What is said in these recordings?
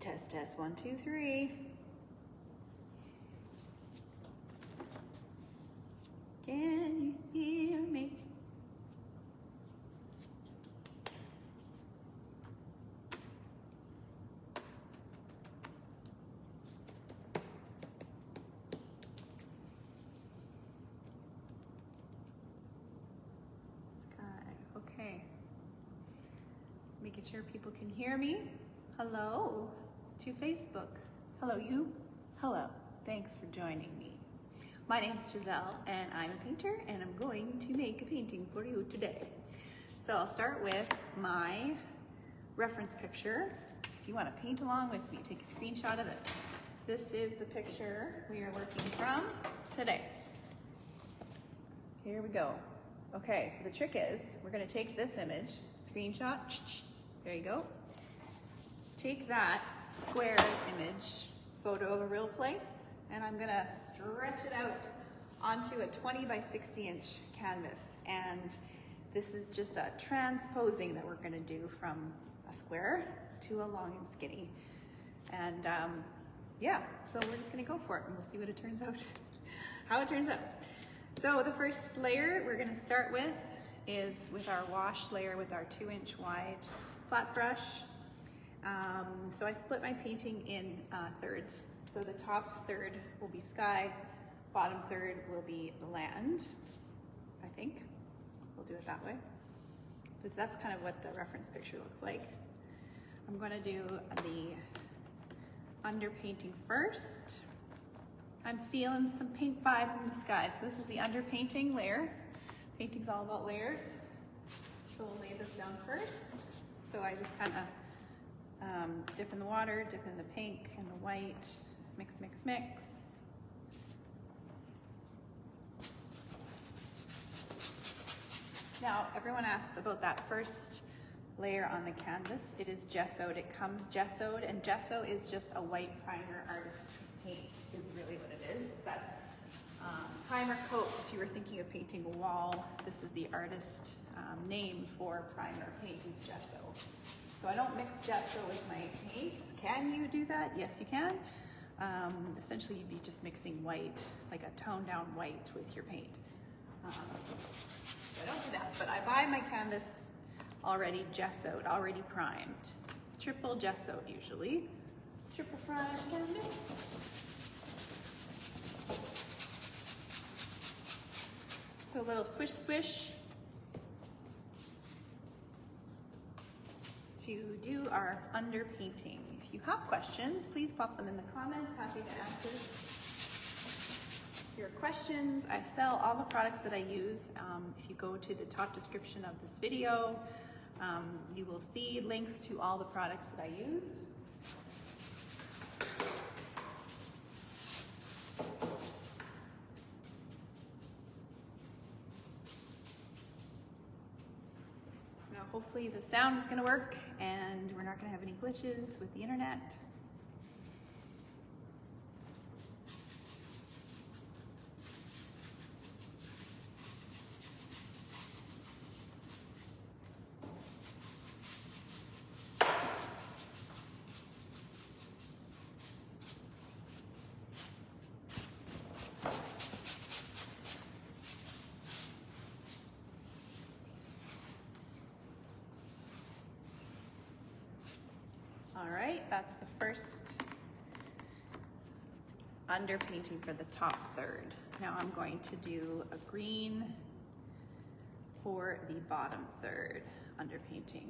test, test, 1, 2, 3. Can you hear me? Sky, okay. Making sure people can hear me. Hello to Facebook. Hello, you. Hello. Thanks for joining me. My name is Giselle, and I'm a painter, and I'm going to make a painting for you today. So I'll start with my reference picture. If you want to paint along with me, take a screenshot of this. This is the picture we are working from today. Here we go. Okay, so the trick is, we're going to take this image, screenshot, there you go. Take that square image, photo of a real place, and I'm going to stretch it out onto a 20 by 60 inch canvas. And this is just a transposing that we're going to do from a square to a long and skinny. And yeah, so we're just going to go for it, and we'll see what it turns out, how it turns out. So the first layer we're going to start with is with our wash layer with our 2-inch wide flat brush. So I split my painting in thirds. So the top third will be sky, bottom third will be the land, I think. We'll do it that way. But that's kind of what the reference picture looks like. I'm going to do the underpainting first. I'm feeling some pink vibes in the sky. So this is the underpainting layer. Painting's all about layers. So we'll lay this down first. So I just kind of dip in the water, dip in the pink and the white, mix, mix, mix. Now, everyone asks about that first layer on the canvas. It is gessoed. It comes gessoed, and gesso is just a white primer artist paint is really what it is. It's that primer coat. If you were thinking of painting a wall, this is the artist name for primer paint is gesso. So I don't mix gesso with my paints. Can you do that? Yes, you can. Essentially, you'd be just mixing white, like a toned down white with your paint. So I don't do that, but I buy my canvas already gessoed, already primed. Triple gessoed usually. Triple primed canvas. So a little swish swish to do our underpainting. If you have questions, please pop them in the comments. Happy to answer your questions. I sell all the products that I use. If you go to the top description of this video, you will see links to all the products that I use. Now, hopefully the sound is going to work and we're not going to have any glitches with the internet. All right, that's the first underpainting for the top third. Now I'm going to do a green for the bottom third underpainting.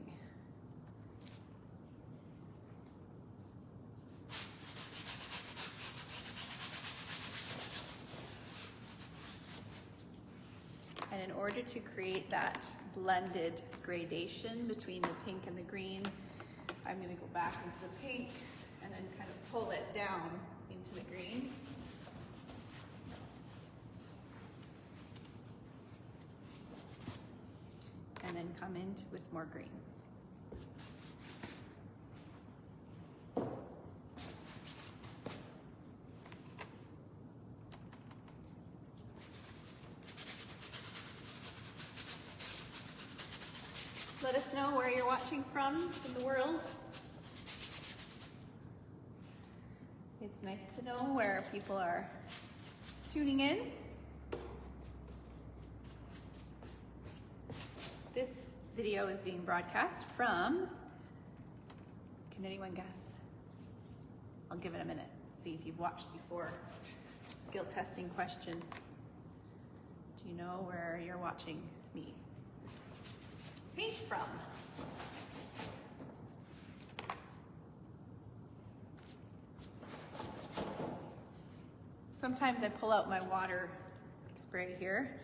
And in order to create that blended gradation between the pink and the green, I'm going to go back into the pink and then kind of pull it down into the green. And then come in with more green. Let us know where you're watching from in the world. nice to know where people are tuning in. This video is being broadcast from, can anyone guess? I'll give it a minute, see if you've watched before. Skill testing question. Do you know where you're watching me paint from? Sometimes I pull out my water spray here.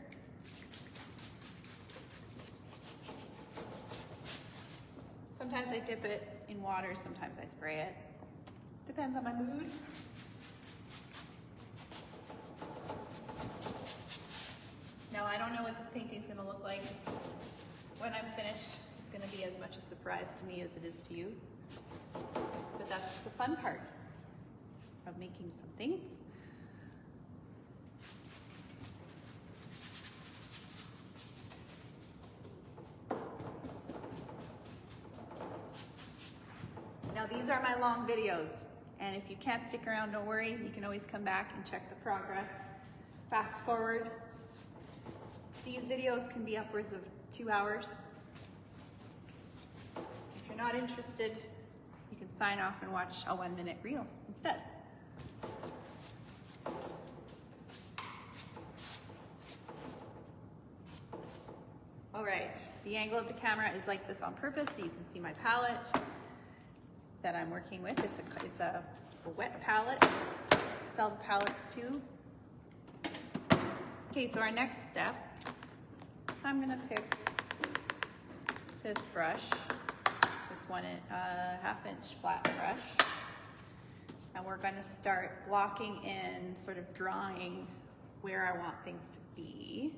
Sometimes I dip it in water, sometimes I spray it. Depends on my mood. Now I don't know what this painting's gonna look like when I'm finished. It's gonna be as much a surprise to me as it is to you. But that's the fun part of making something. Now these are my long videos, and if you can't stick around, don't worry, you can always come back and check the progress. Fast forward. These videos can be upwards of 2 hours. If you're not interested, you can sign off and watch a 1-minute reel instead. All right, the angle of the camera is like this on purpose so you can see my palette that I'm working with. It's a wet palette. Sell the palettes too. Okay, so our next step, I'm gonna pick this brush, this 1.5-inch flat brush, and we're gonna start blocking in, sort of drawing where I want things to be.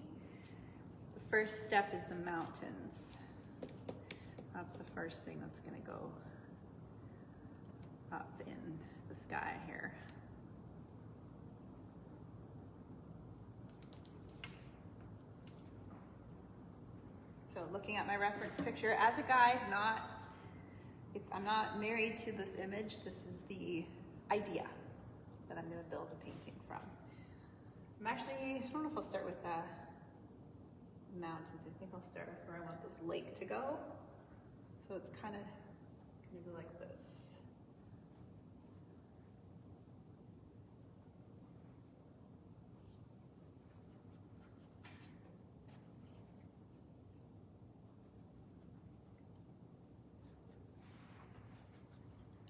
The first step is the mountains. That's the first thing that's gonna go up in the sky here. So looking at my reference picture as a guide, I'm not married to this image. This is the idea that I'm going to build a painting from. I don't know if I'll start with the mountains. I think I'll start with where I want this lake to go. So it's kind of going to go like this.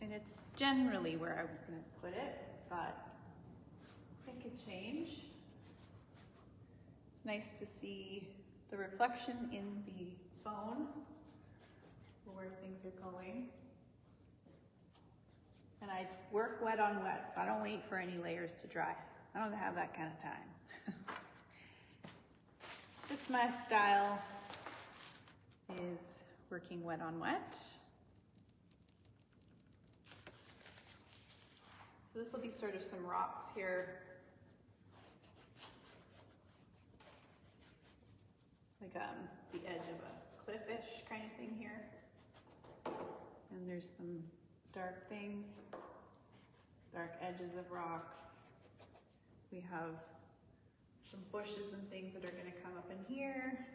And it's generally where I was going to put it, but it could change. It's nice to see the reflection in the phone where things are going. And I work wet on wet, so I don't wait for any layers to dry. I don't have that kind of time. It's just my style is working wet on wet. So this will be sort of some rocks here. Like the edge of a cliff-ish kind of thing here. And there's some dark things, dark edges of rocks. We have some bushes and things that are going to come up in here.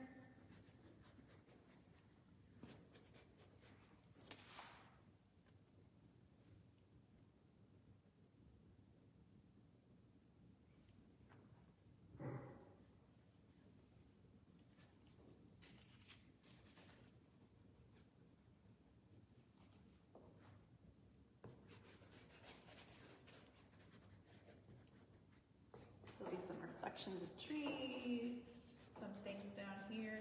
There'll be some reflections of trees, some things down here.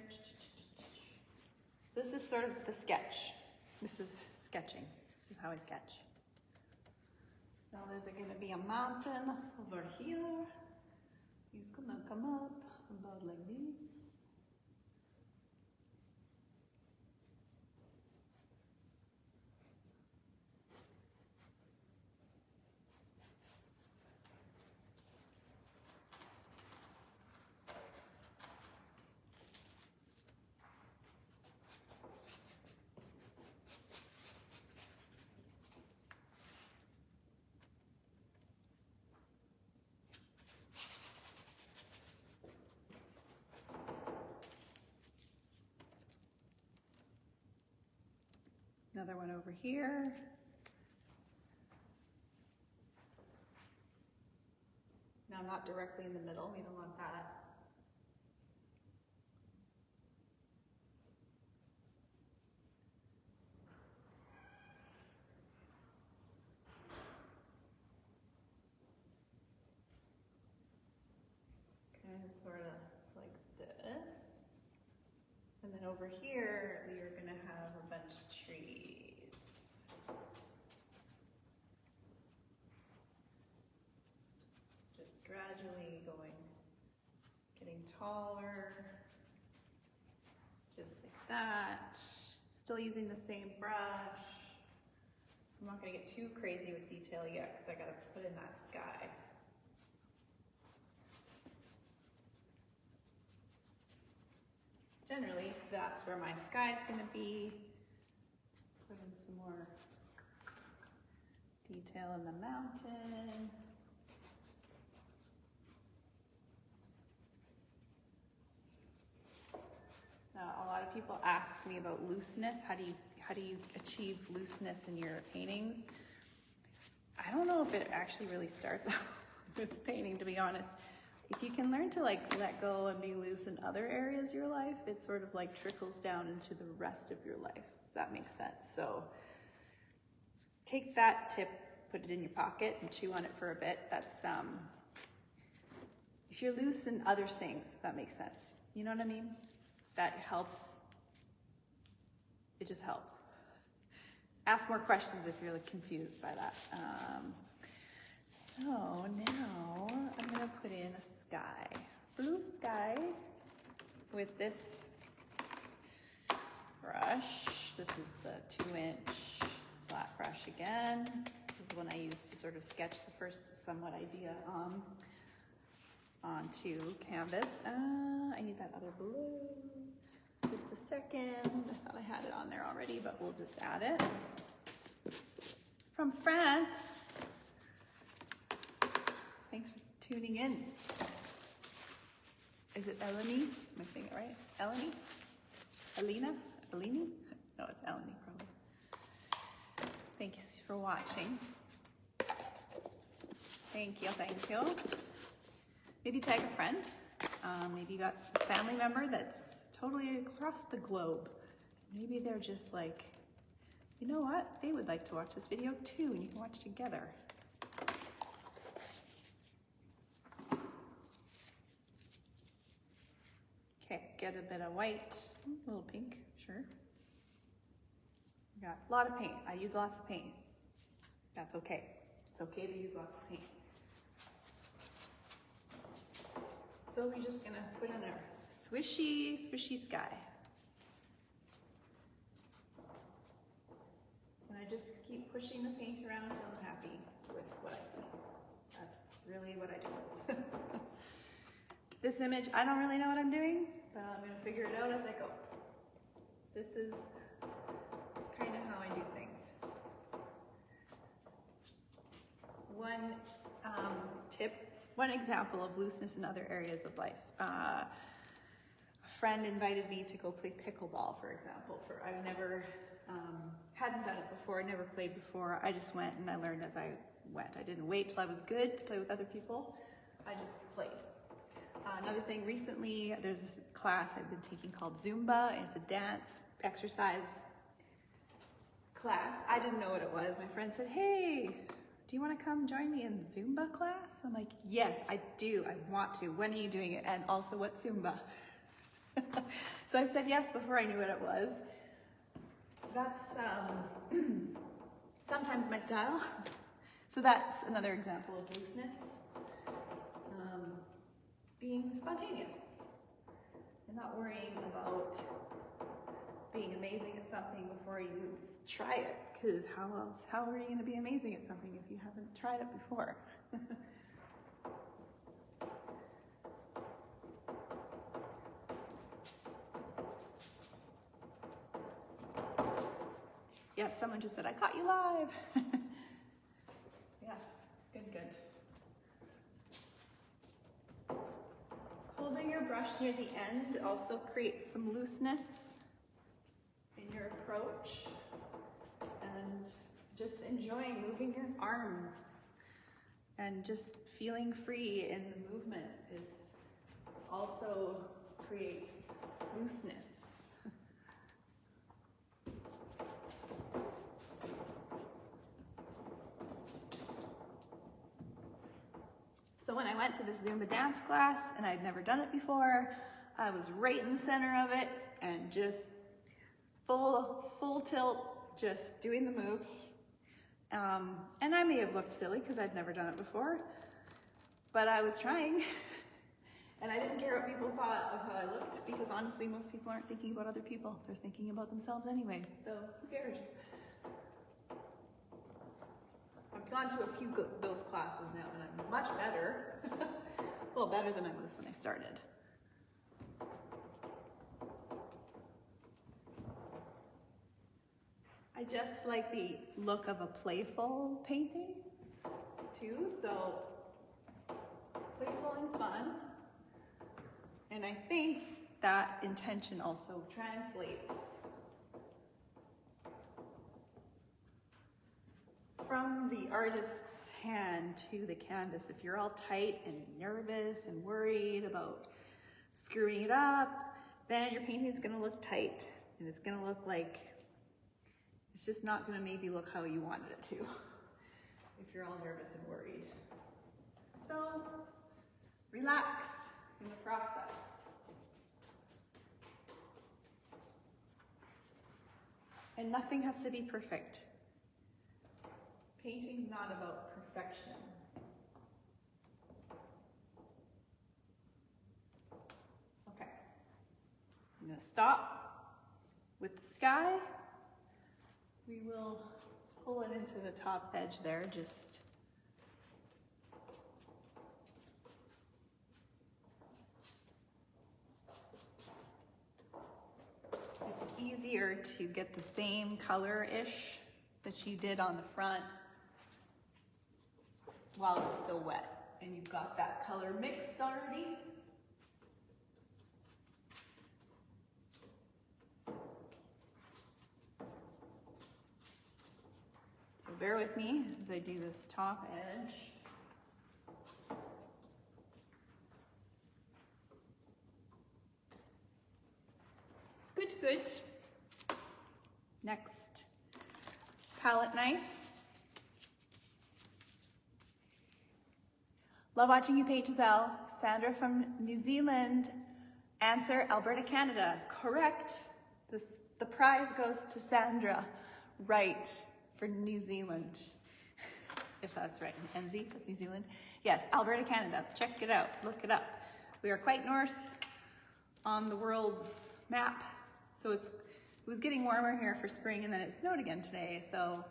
This is sort of the sketch. This is sketching. This is how I sketch. Now there's going to be a mountain over here. He's gonna come up about like this. Another one over here. Now not directly in the middle, we don't want that. Kind of sort of like this. And then over here, we are gonna have a bunch of trees. Just gradually getting taller, just like that. Still using the same brush. I'm not gonna get too crazy with detail yet because I gotta put in that sky. Generally, that's where my sky is going to be. Put in some more detail in the mountain. Now, a lot of people ask me about looseness. How do you achieve looseness in your paintings? I don't know if it actually really starts out with painting, to be honest. If you can learn to like let go and be loose in other areas of your life, it sort of like trickles down into the rest of your life, if that makes sense. So take that tip, put it in your pocket and chew on it for a bit. That's, if you're loose in other things, if that makes sense. You know what I mean? That helps. It just helps. Ask more questions if you're like confused by that. So now I'm gonna put in a sky, blue sky with this brush. This is the 2-inch flat brush again. This is the one I use to sort of sketch the first somewhat idea onto canvas. I need that other blue. Just a second. I thought I had it on there already, but we'll just add it. From France. Thanks for tuning in. Is it Eleni? Am I saying it right? Eleni? Alina? Eleni? No, it's Eleni probably. Thank you for watching. Thank you, thank you. Maybe tag a friend. Maybe you got a family member that's totally across the globe. Maybe they're just like, you know what? They would like to watch this video too, and you can watch together. Okay, get a bit of white, a little pink, sure. Got a lot of paint. I use lots of paint. That's okay. It's okay to use lots of paint. So we're just gonna put on our swishy, swishy sky. And I just keep pushing the paint around until I'm happy with what I see. That's really what I do. This image, I don't really know what I'm doing, but I'm gonna figure it out as I go. This is kind of how I do things. One tip, one example of looseness in other areas of life. A friend invited me to go play pickleball, for example. I've never, hadn't done it before, never played before. I just went and I learned as I went. I didn't wait till I was good to play with other people. I just played. Another thing, recently there's this class I've been taking called Zumba, and it's a dance exercise class. I didn't know what it was. My friend said, hey, do you want to come join me in Zumba class? I'm like, yes, I do. I want to. When are you doing it? And also, what's Zumba? So I said yes before I knew what it was. That's sometimes my style. So that's another example of looseness. Being spontaneous and not worrying about being amazing at something before you try it, because how are you going to be amazing at something if you haven't tried it before? Yes, someone just said, I caught you live. Yes, good. Holding your brush near the end also creates some looseness in your approach. just enjoying moving your arm and just feeling free in the movement is also creates looseness. So when I went to this Zumba dance class and I'd never done it before, I was right in the center of it and just full tilt, just doing the moves. And I may have looked silly because I'd never done it before, but I was trying. And I didn't care what people thought of how I looked, because honestly, most people aren't thinking about other people. They're thinking about themselves anyway, so who cares? I've gone to a few of those classes now, and I'm much better. Well, better than I was when I started. I just like the look of a playful painting, too, so playful and fun. And I think that intention also translates from the artist's hand to the canvas. If you're all tight and nervous and worried about screwing it up, then your painting is going to look tight, and it's going to look like, it's just not going to maybe look how you wanted it to if you're all nervous and worried. So relax in the process. And nothing has to be perfect. Painting's not about perfection. Okay. I'm going to stop with the sky. We will pull it into the top edge there, just it's easier to get the same color-ish that you did on the front while it's still wet and you've got that color mixed already. So bear with me as I do this top edge. Good, good. Next, palette knife. Love watching you paint, Giselle. Sandra from New Zealand. Answer, Alberta, Canada. Correct. The prize goes to Sandra. Right, for New Zealand. If that's right. NZ, that's New Zealand. Yes, Alberta, Canada. Check it out. Look it up. We are quite north on the world's map. So it was getting warmer here for spring, and then it snowed again today. So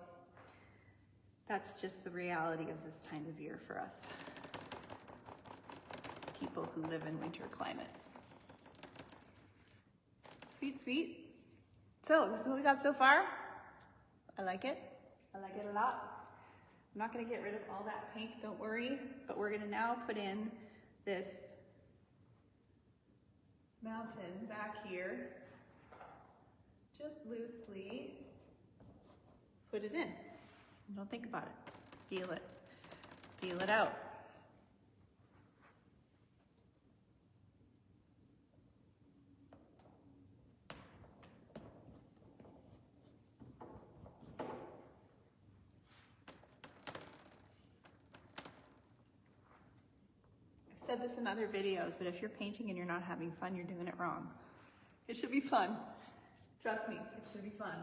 that's just the reality of this time of year for us. People who live in winter climates. Sweet, sweet. So this is what we got so far. I like it. I like it a lot. I'm not going to get rid of all that pink, don't worry. But we're going to now put in this mountain back here. Just loosely put it in. Don't think about it. Feel it. Feel it out. I've said this in other videos, but if you're painting and you're not having fun, you're doing it wrong. It should be fun. Trust me, it should be fun.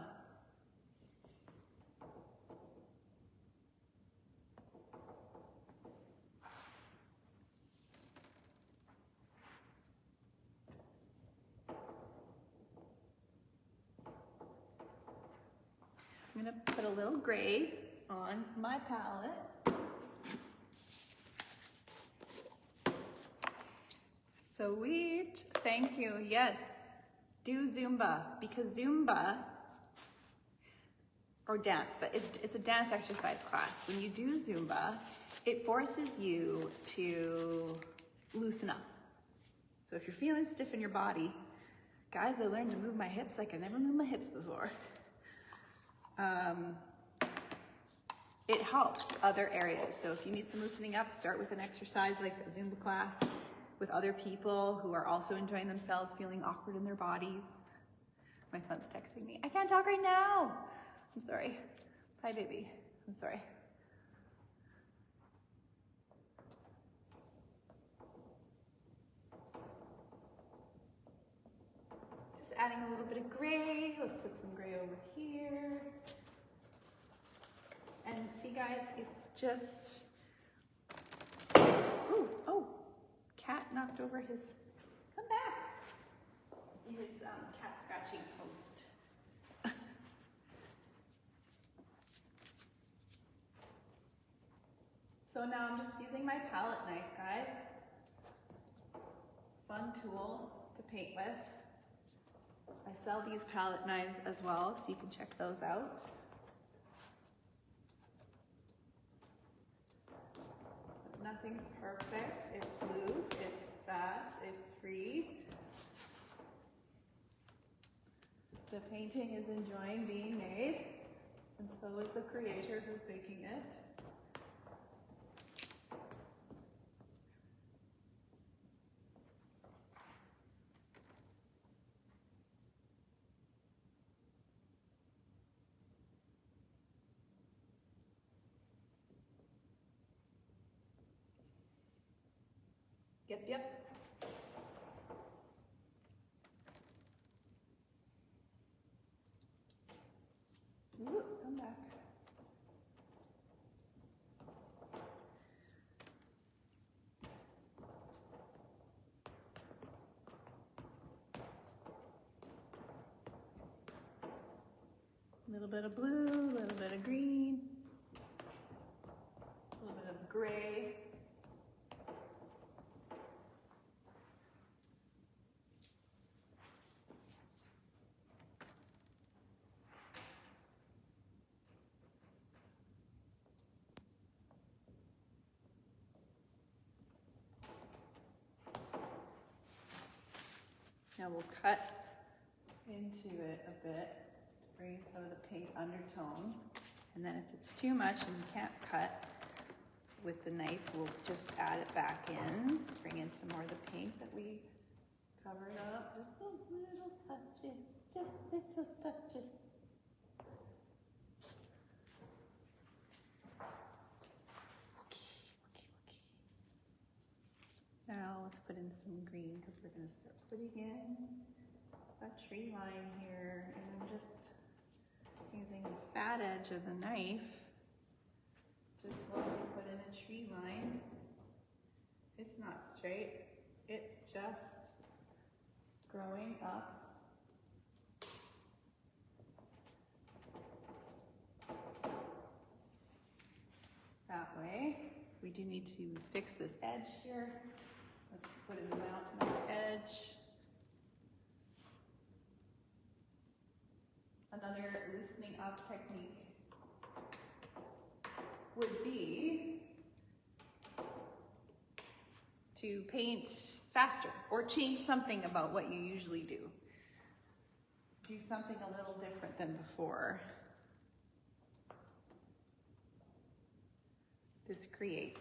I'm going to put a little gray on my palette. Sweet, thank you, yes. Do Zumba, because Zumba, or dance, but it's a dance exercise class. When you do Zumba, it forces you to loosen up. So if you're feeling stiff in your body, guys, I learned to move my hips like I never moved my hips before. it helps other areas. So if you need some loosening up, start with an exercise like a Zumba class with other people who are also enjoying themselves, feeling awkward in their bodies. My son's texting me, I can't talk right now. I'm sorry. Bye, baby. I'm sorry. Just adding a little bit of gray. Let's put some gray over here. And see, guys, it's just, ooh, oh, cat knocked over his, come back, his cat scratching post. So now I'm just using my palette knife, guys. Fun tool to paint with. I sell these palette knives as well, so you can check those out. Nothing's perfect. It's loose, it's fast, it's free. The painting is enjoying being made, and so is the creator who's making it. Yep. Ooh, come back. A little bit of blue, a little bit of green, a little bit of gray. Now we'll cut into it a bit to bring some of the pink undertone. And then if it's too much and you can't cut with the knife, we'll just add it back in, bring in some more of the pink that we covered up. Just little touches, just little touches. Now let's put in some green because we're going to start putting in a tree line here. And I'm just using the fat edge of the knife to slowly put in a tree line. It's not straight, it's just growing up. That way. We do need to fix this edge here. Let's put in the mountain on the edge. Another loosening up technique would be to paint faster or change something about what you usually do. Do something a little different than before. This creates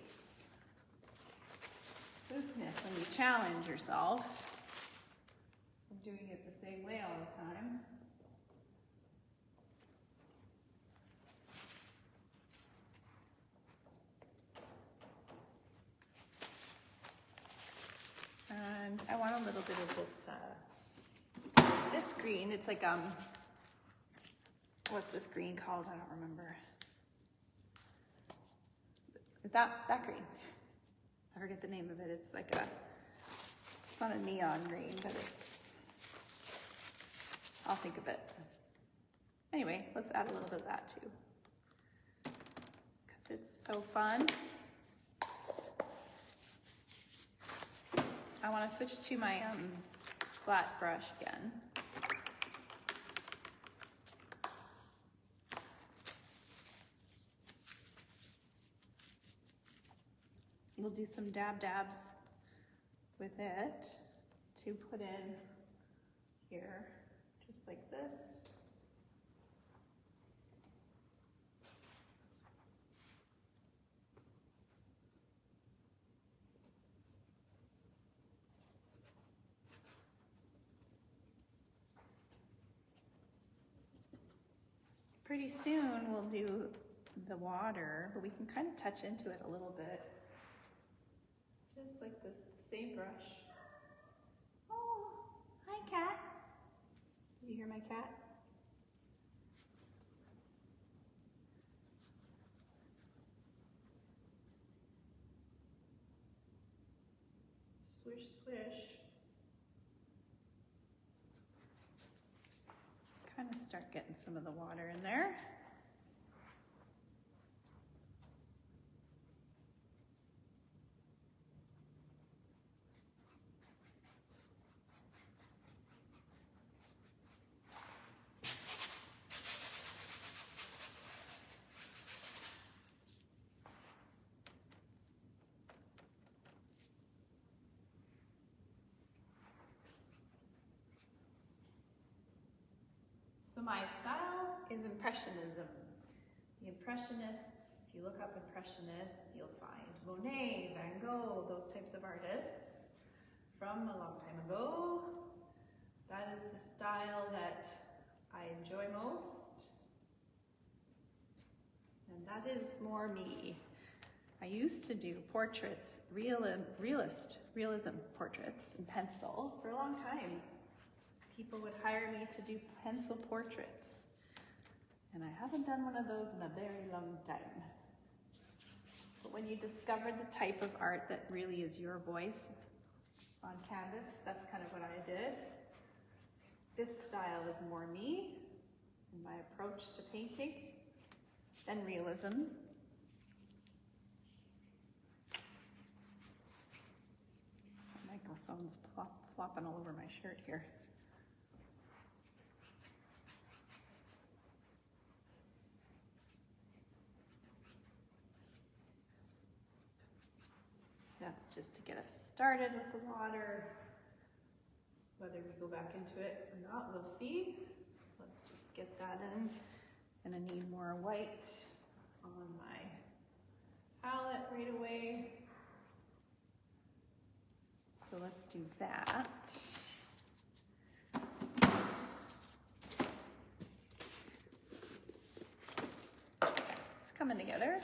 looseness when you challenge yourself from doing it the same way all the time. And I want a little bit of this green. It's like, what's this green called? I don't remember. That green. I forget the name of it. It's like it's not a neon green, but I'll think of it. Anyway, let's add a little bit of that too, because it's so fun. I want to switch to my flat brush again. We'll do some dabs with it to put in here, just like this. pretty soon we'll do the water, but we can kind of touch into it a little bit. Just like this same brush. Oh, hi cat. Did you hear my cat? Swish, swish. Kind of start getting some of the water in there. So my style is Impressionism. The Impressionists, if you look up Impressionists, you'll find Monet, Van Gogh, those types of artists from a long time ago. That is the style that I enjoy most. And that is more me. I used to do portraits, realism portraits in pencil for a long time. People would hire me to do pencil portraits. And I haven't done one of those in a very long time. But when you discover the type of art that really is your voice on canvas, that's kind of what I did. This style is more me in my approach to painting than realism. The microphone's flopping all over my shirt here. That's just to get us started with the water. Whether we go back into it or not, we'll see. Let's just get that in. And I need more white on my palette right away. So let's do that. It's coming together.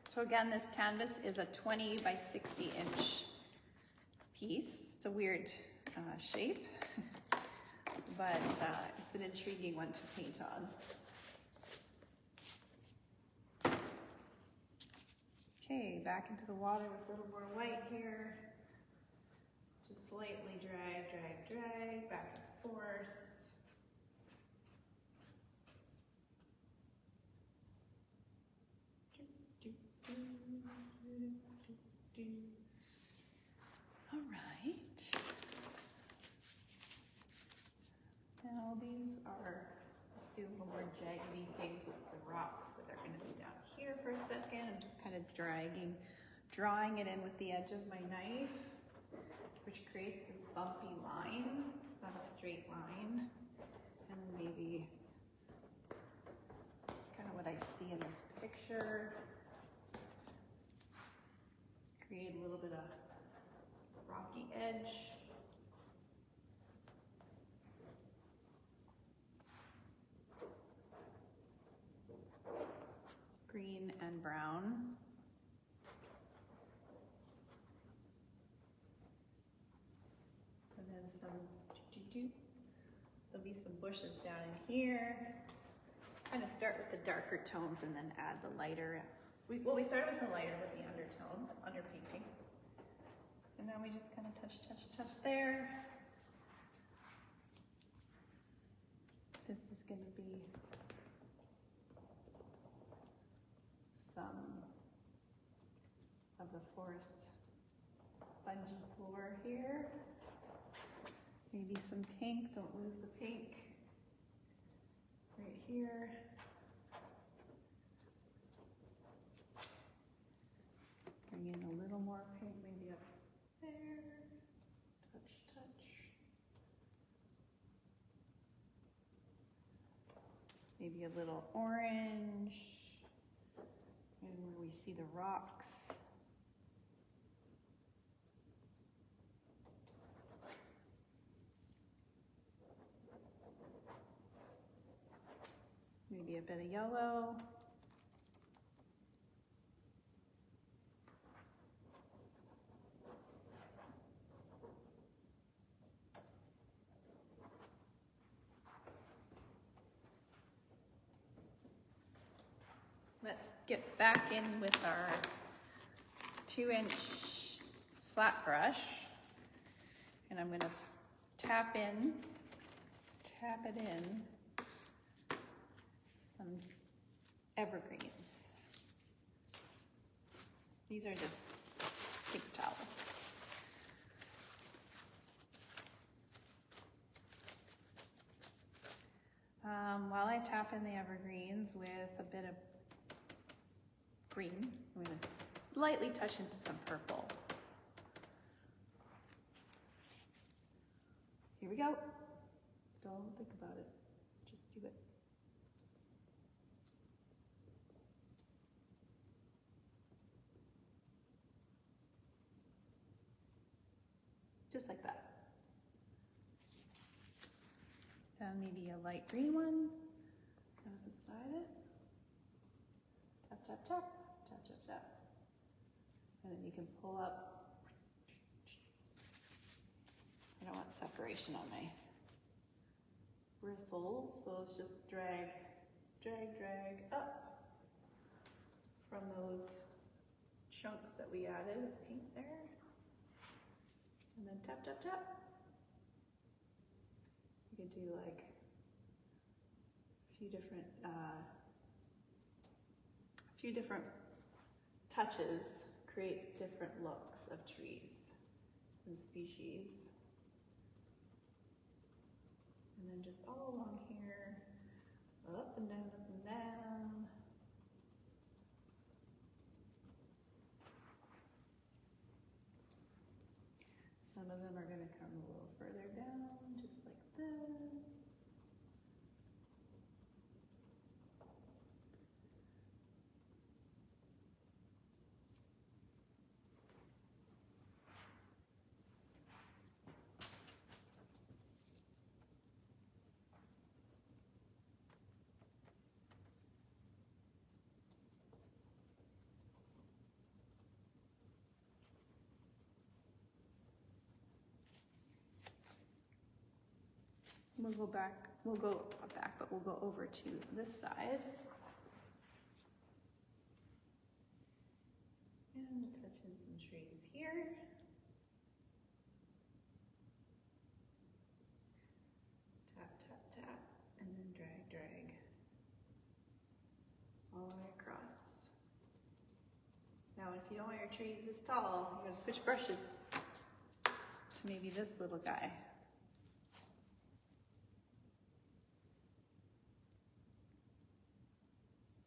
So again, this canvas is a 20 by 60 inch piece. It's a weird shape, but it's an intriguing one to paint on. Okay, back into the water with a little more white here. Just lightly drag, drag, drag, back and forth. All right. Now these are, let's do a little more jaggedy things with the rocks that are going to be down here for a second. I'm just kind of drawing it in with the edge of my knife, which creates this bumpy line. It's not a straight line. And maybe it's kind of what I see in this picture. Create a little bit of rocky edge. Green and brown. And then there'll be some bushes down in here. Kind of start with the darker tones and then add the lighter. We started with the lighter with the undertone on your painting. And then we just kind of touch there. This is going to be some of the forest spongy floor here. Maybe some pink, don't lose the pink. Right here. Bring in a little more pink, maybe up there. Touch. Maybe a little orange, and where we see the rocks. Maybe a bit of yellow. Let's get back in with our 2-inch flat brush, and I'm going to tap it in some evergreens. These are just paper towel. While I tap in the evergreens with a bit of green, I'm going to lightly touch into some purple. Here we go. Don't think about it, just do it. Just like that. Then maybe a light green one, kind of beside it. Tap, tap, tap, tap, tap, tap. And then you can pull up. I don't want separation on my bristles, so let's just drag, drag, drag up from those chunks that we added of pink there. And then tap, tap, tap. You can do like a few different touches, creates different looks of trees and species. And then just all along here, up and down, up and down. Some of them are going to come a little further down, just like this. We'll go back, but we'll go over to this side. And touch in some trees here. Tap, tap, tap, and then drag, drag. All the way across. Now, if you don't want your trees this tall, you gotta switch brushes to maybe this little guy.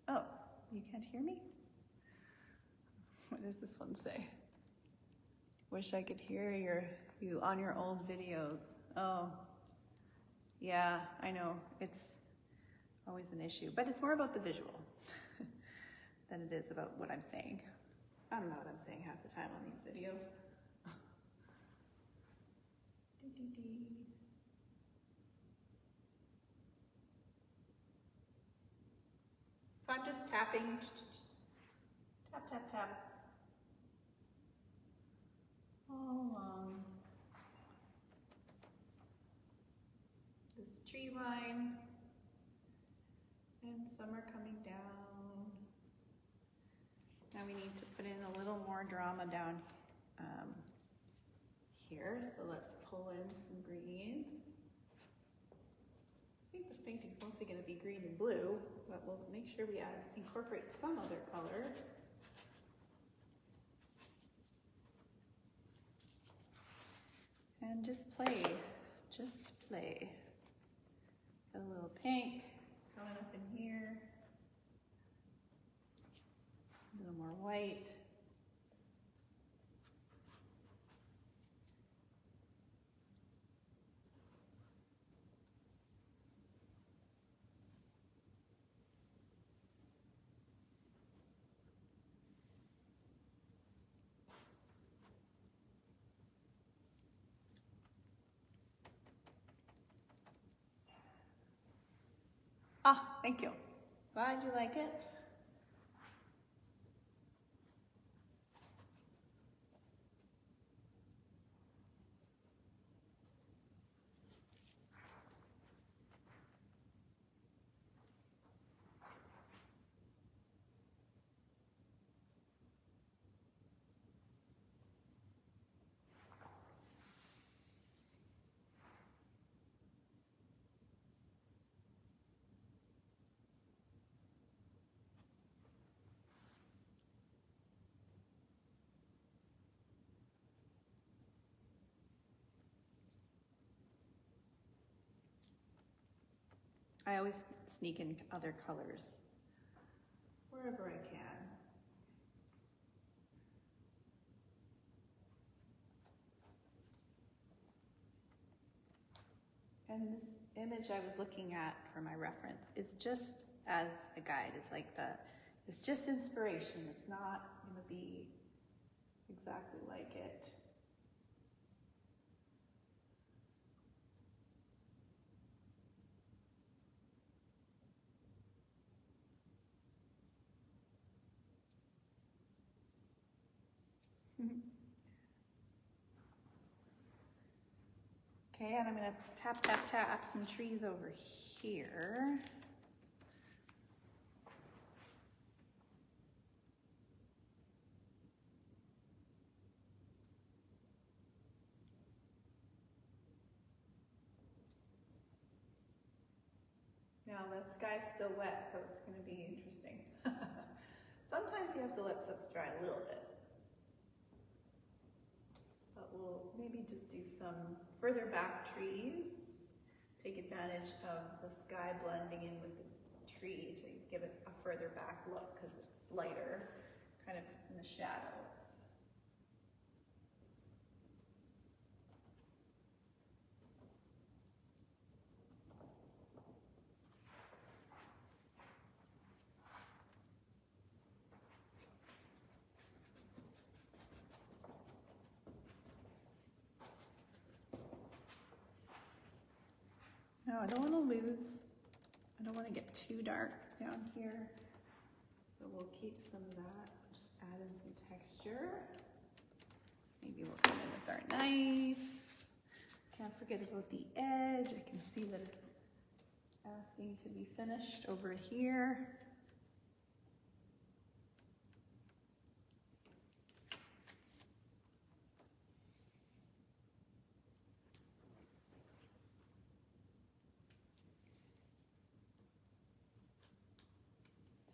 Oh, you can't hear me? What does this one say? Wish I could hear you on your old videos. Oh, yeah, I know. It's always an issue, but it's more about the visual than it is about what I'm saying. I don't know what I'm saying half the time on these videos. So I'm just tapping, tap, tap, tap, all along this tree line, and some are coming down. Now we need to put in a little more drama down here, so let's pull in some green. I think this painting's mostly going to be green and blue, but we'll make sure we incorporate some other color. And just play, just play. Got a little pink going up in here. A little more white. Ah, thank you. Glad you like it. I always sneak in other colors wherever I can. And this image I was looking at for my reference is just as a guide. It's just inspiration. It's not going to be exactly like it. Okay, and I'm going to tap, tap, tap some trees over here. Now the sky's still wet, so it's going to be interesting. Sometimes you have to let stuff dry a little bit. But we'll maybe just do some further back trees. Take advantage of the sky blending in with the tree to give it a further back look because it's lighter, kind of in the shadows. No, I don't want to get too dark down here. So we'll keep some of that, just add in some texture. Maybe we'll come in with our knife. Can't forget about the edge. I can see that it's asking to be finished over here.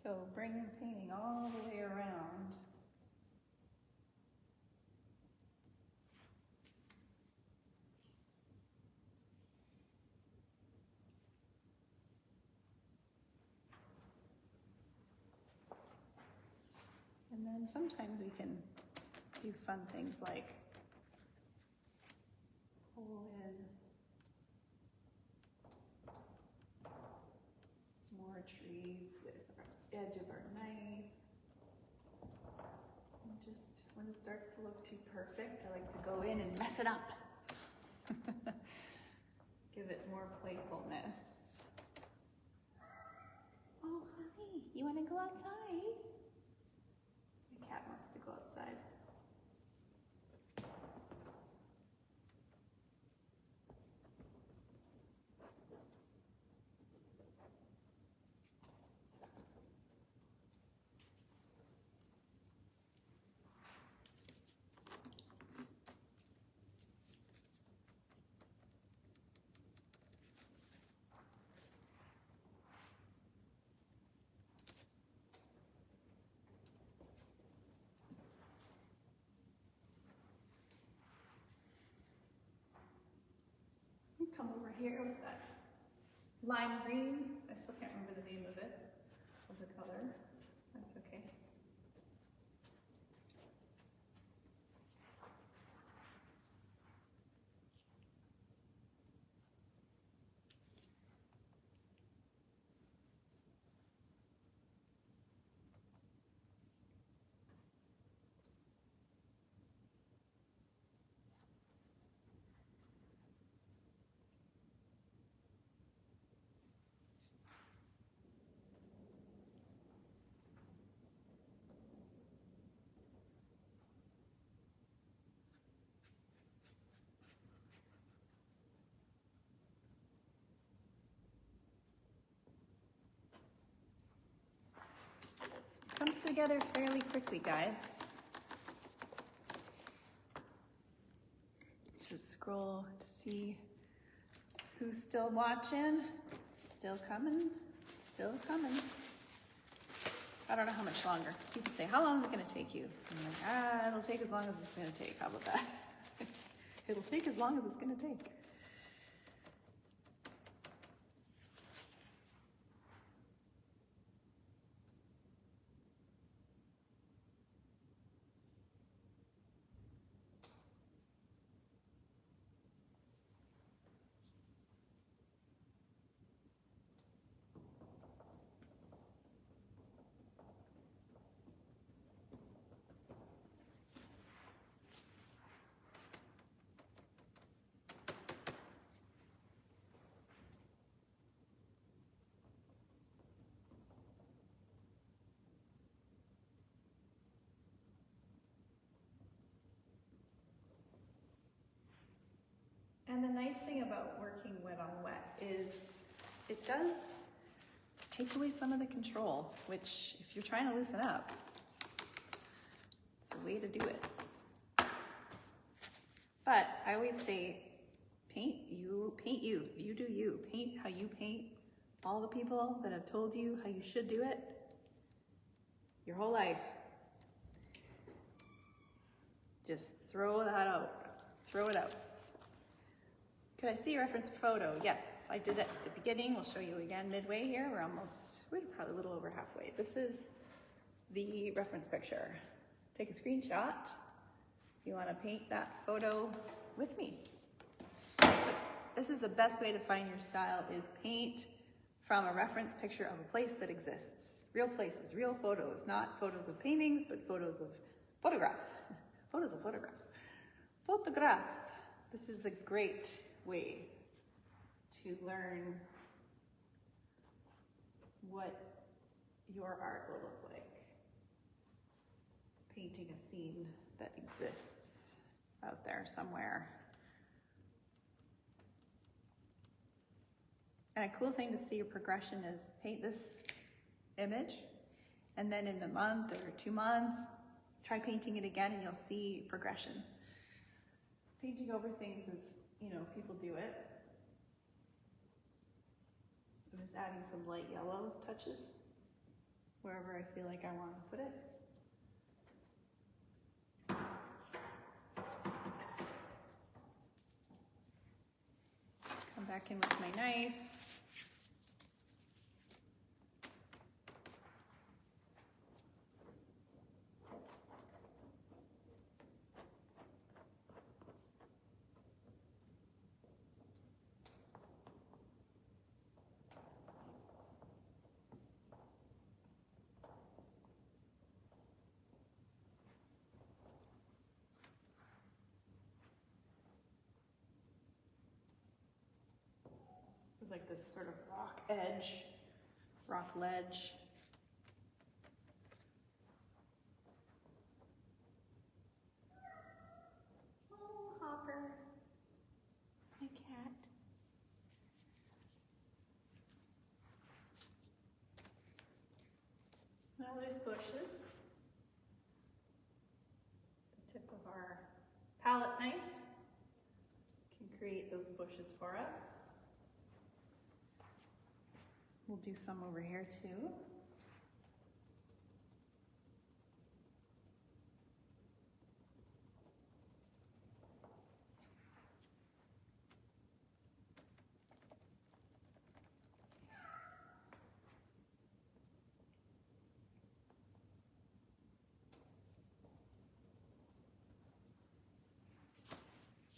So bring the painting all the way around. And then sometimes we can do fun things like pull in more trees with the edge of our knife. And just when it starts to look too perfect, I like to go in and mess it up. Give it more playfulness. Oh, honey, you want to go outside? My cat wants to go outside. Come over here with that lime green. I still can't remember the name of it, of the color. That's okay. together fairly quickly, guys. Just scroll to see who's still watching. Still coming, still coming. I don't know how much longer. People say, how long is it gonna take you? I'm like, it'll take as long as it's gonna take. How about that? It'll take as long as it's gonna take. And the nice thing about working wet on wet is it does take away some of the control, which if you're trying to loosen up, it's a way to do it. But I always say, paint you, you do you. Paint how you paint all the people that have told you how you should do it your whole life. Just throw that out, throw it out. Could I see a reference photo? Yes, I did it at the beginning. We'll show you again midway here. We're probably a little over halfway. This is the reference picture. Take a screenshot if you want to paint that photo with me. This is the best way to find your style, is paint from a reference picture of a place that exists. Real places, real photos, not photos of paintings, but photos of photographs. Photos of photographs. Photographs. This is the great way to learn what your art will look like. Painting a scene that exists out there somewhere. And a cool thing to see your progression is paint this image, and then in a month or 2 months, try painting it again and you'll see progression. Painting over things is, people do it. I'm just adding some light yellow touches wherever I feel like I want to put it. Come back in with my knife. It's like this sort of rock edge, rock ledge. Oh, Hopper, my cat. Now there's bushes. The tip of our palette knife can create those bushes for us. We'll do some over here too.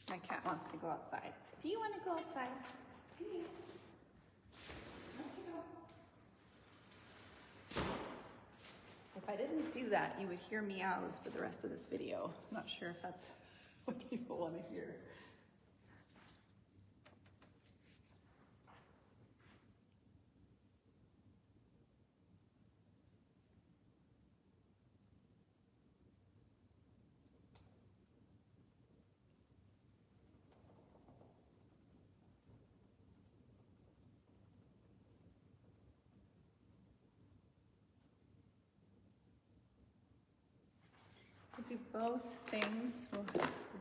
My cat wants to go outside. Do you want to go outside? Come here. If I didn't do that, you would hear meows for the rest of this video. I'm not sure if that's what people want to hear. do both things. We'll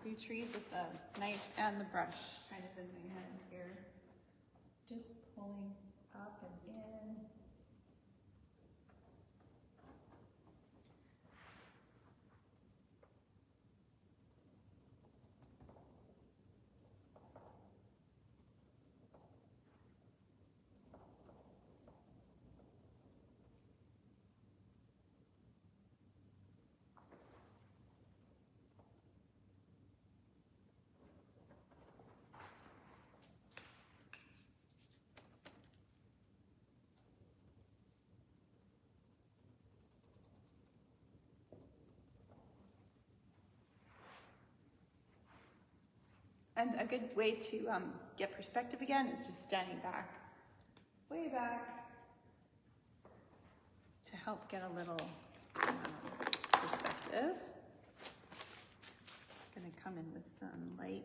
do trees with the knife and the brush, kind of in my hand here. Just pulling up and in. And a good way to get perspective again is just standing back, way back, to help get a little perspective. I'm gonna come in with some light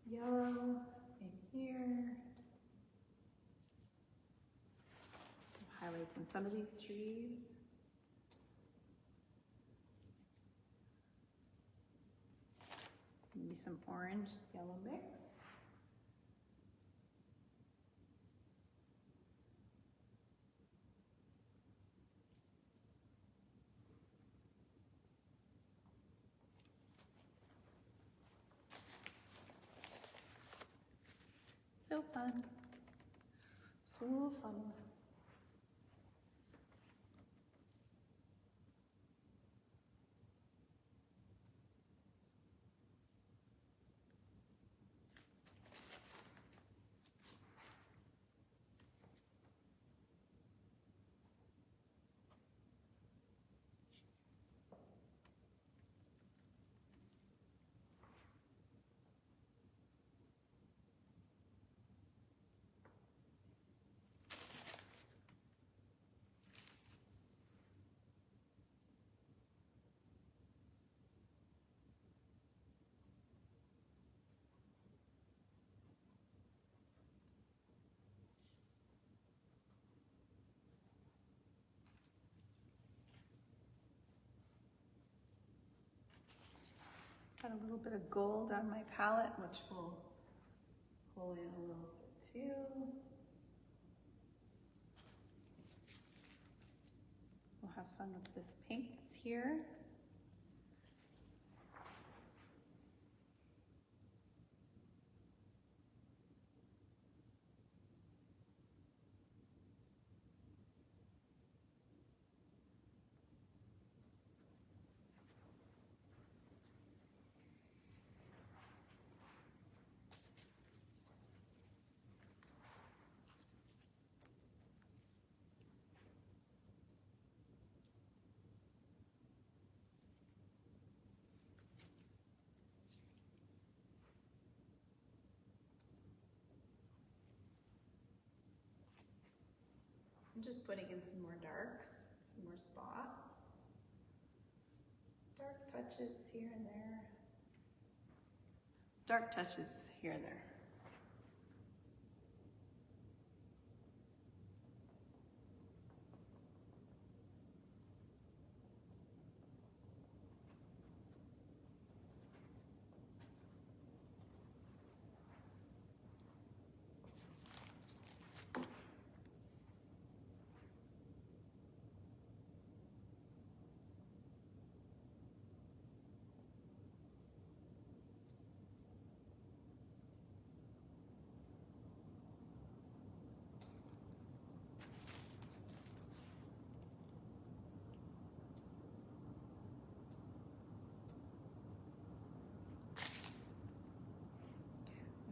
yellow in here. Some highlights on some of these trees. Maybe some orange, yellow mix. So fun. So fun. Got a little bit of gold on my palette, which will pull in a little bit too. We'll have fun with this pink that's here. I'm just putting in some more darks, some more spots. Dark touches here and there. Dark touches here and there.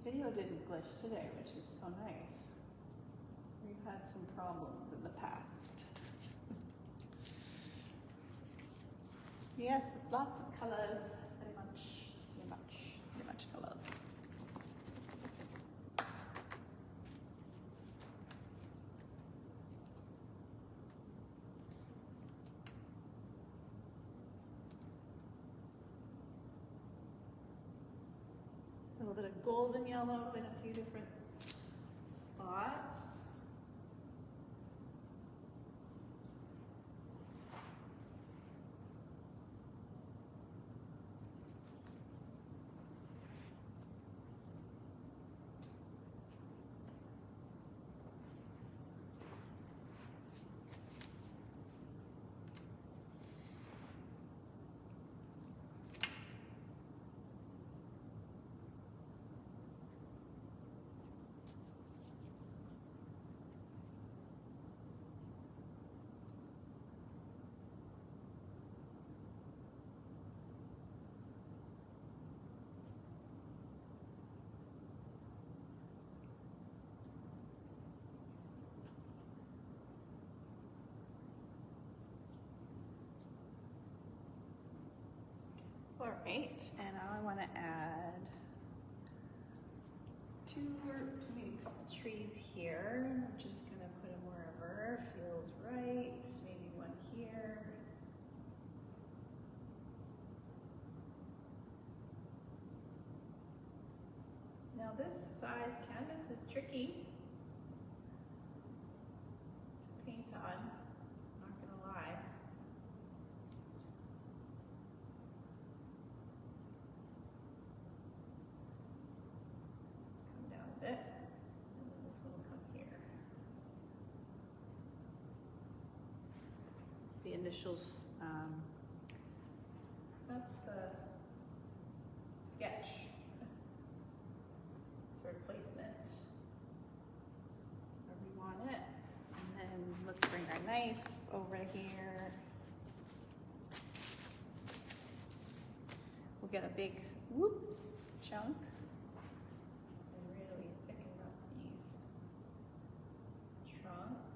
The video didn't glitch today, which is so nice. We've had some problems in the past. Yes, lots of colors, very much colors. A little bit of golden yellow in a few different spots. All right, and now I want to add two or maybe a couple trees here. I'm just gonna put them wherever feels right. Maybe one here. Now this size canvas is tricky to paint on, not gonna lie. Come down a bit, and then this one will come here. It's the initials, that's the sketch. Sort of placement where we want it. And then let's bring our knife over here. We'll get a big whoop chunk and really thicken up these trunks.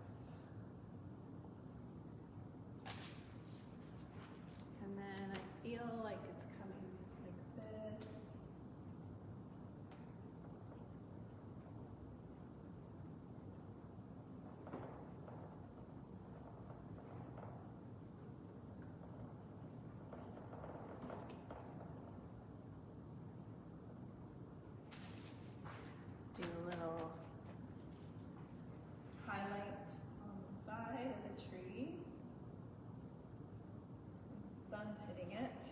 And then I feel like it's coming like this. Do a little highlight on the side of the tree. The sun's hitting it.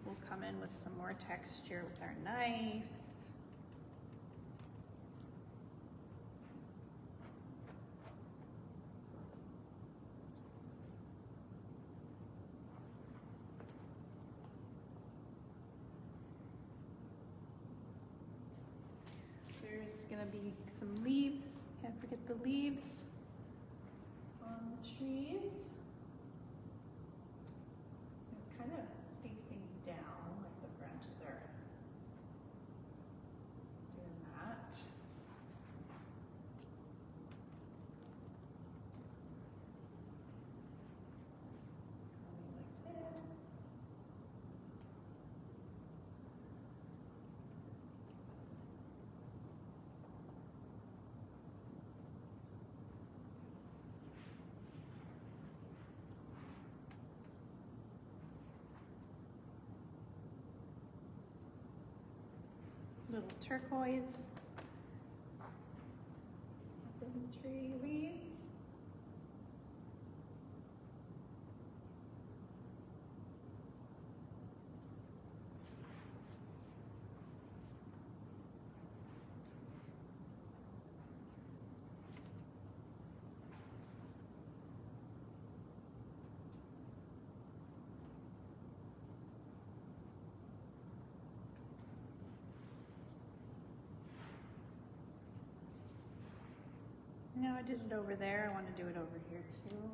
We'll come in with some more texture with our knife. There's gonna be some leaves. Can't forget the leaves on the trees. It's kind of facing down, like the branches are doing that. Coming like this. Little turquoise up in the tree leaves. No, I did it over there. I want to do it over here too.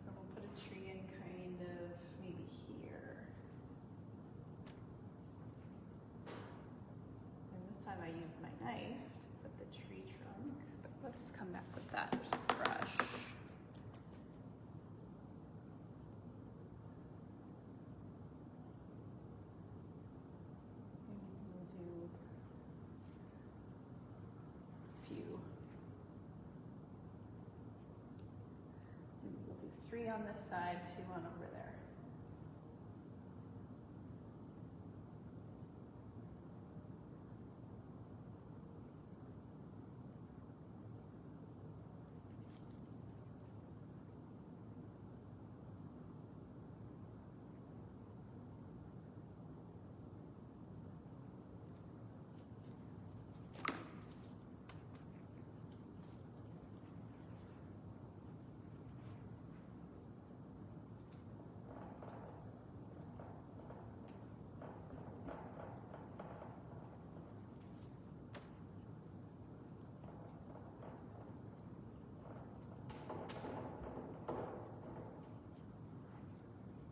So we'll put a tree in kind of maybe here. And this time I used my knife to put the tree trunk, but let's come back with that brush. Maybe we'll do a few. 3 on this side, 2 on over there.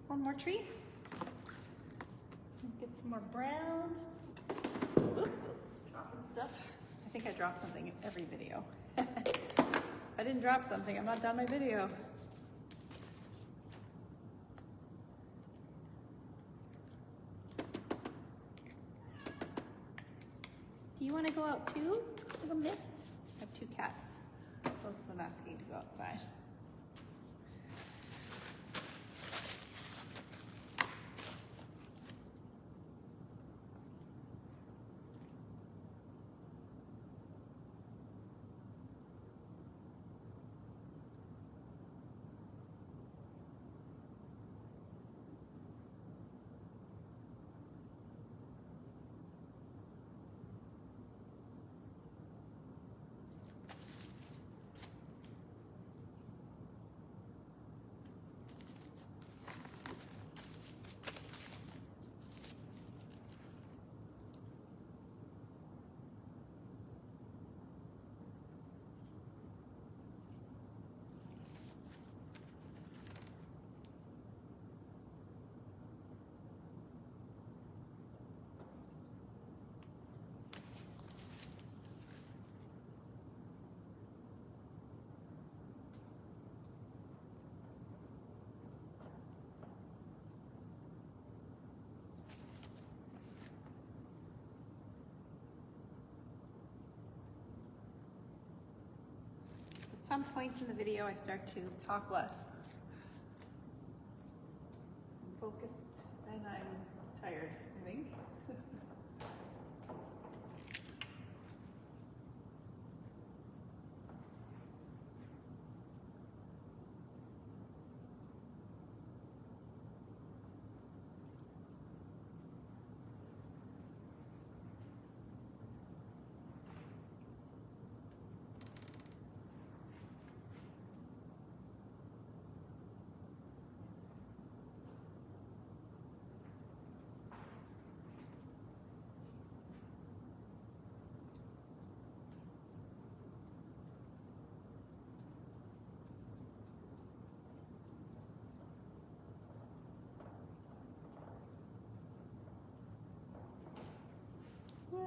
One more tree. Get some more brown. Oop, dropping stuff. I think I drop something in every video. If I didn't drop something, I'm not done my video. you want to go out too, little miss? I have two cats, both of them asking to go outside. At some point in the video, I start to talk less. I'm focused and I'm tired, I think.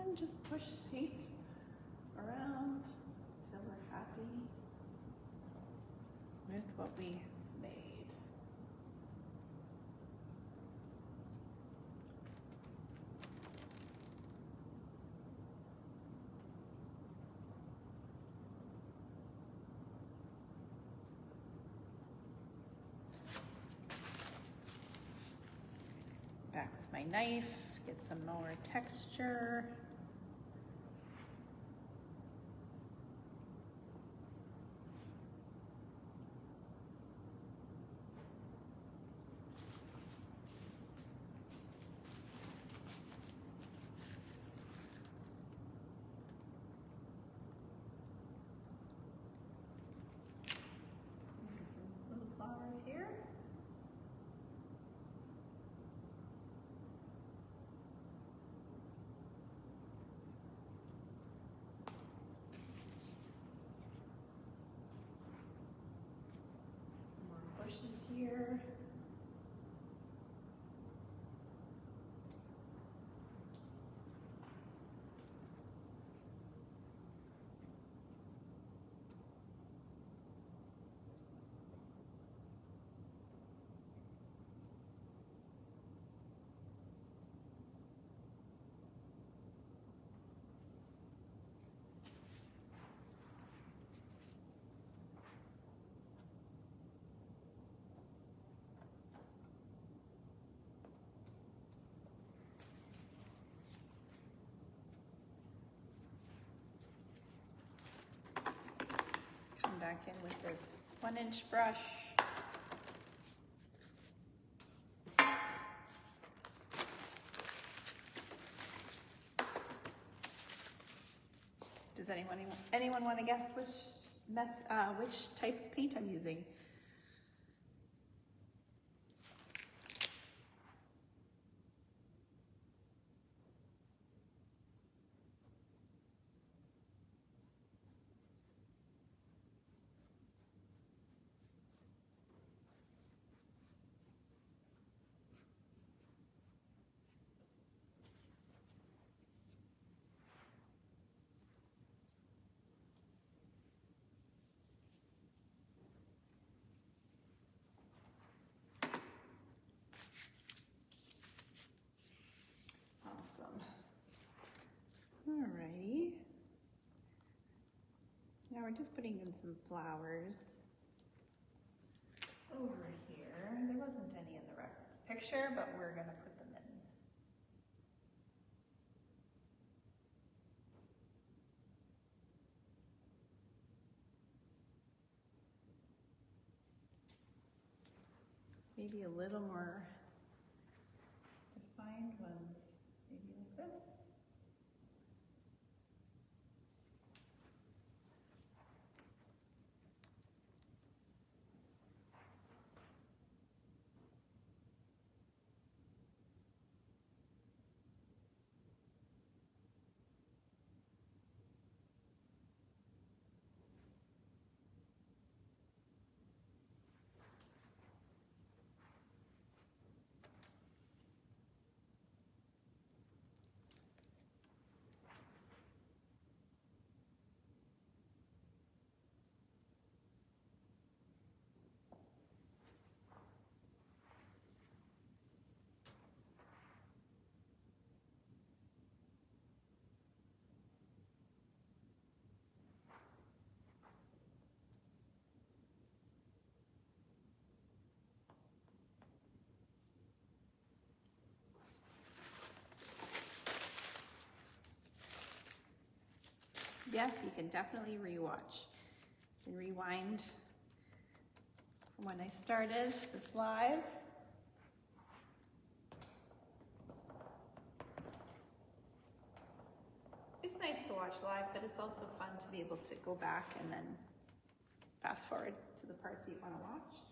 And just push paint around until we're happy with what we made. Back with my knife, get some more texture. Some little flowers here. Bushes here. Back in with this 1-inch brush. Does anyone want to guess which type of paint I'm using? we're just putting in some flowers over here. There wasn't any in the reference picture, but we're gonna put them in. Maybe a little more defined ones, maybe like this. Yes, you can definitely rewatch and rewind from when I started this live. It's nice to watch live, but it's also fun to be able to go back and then fast forward to the parts you want to watch.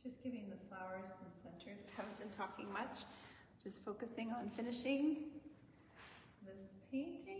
Just giving the flowers some centers. I haven't been talking much. Just focusing on finishing this painting.